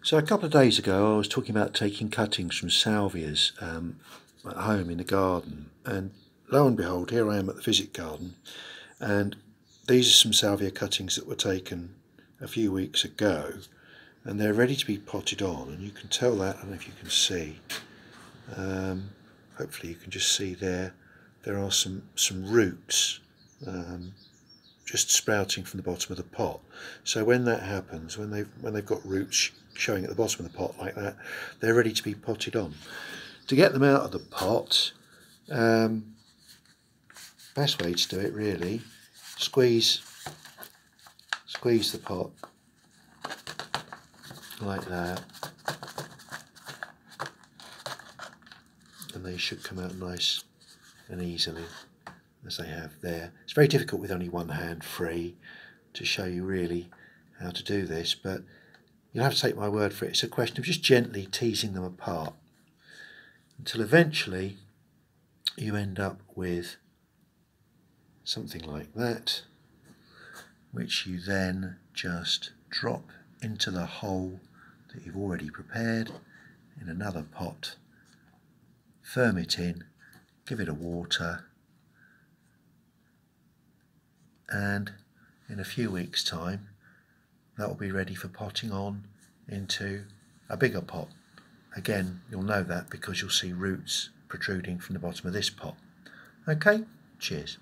So a couple of days ago I was talking about taking cuttings from salvias at home in the garden, and lo and behold, here I am at the Physic garden, and these are some salvia cuttings that were taken a few weeks ago, and they're ready to be potted on, and you can tell that. I don't know if you can see, hopefully you can just see there are some roots just sprouting from the bottom of the pot. So when that happens, when they've got roots showing at the bottom of the pot like that, they're ready to be potted on. To get them out of the pot, best way to do it really, squeeze the pot like that, and they should come out nice and easily as they have there. It's very difficult with only one hand free to show you really how to do this, but you'll have to take my word for it. It's a question of just gently teasing them apart until eventually you end up with something like that, which you then just drop into the hole that you've already prepared in another pot, firm it in, give it a water, and in a few weeks' time that will be ready for potting on into a bigger pot. Again, you'll know that because you'll see roots protruding from the bottom of this pot. Okay, cheers.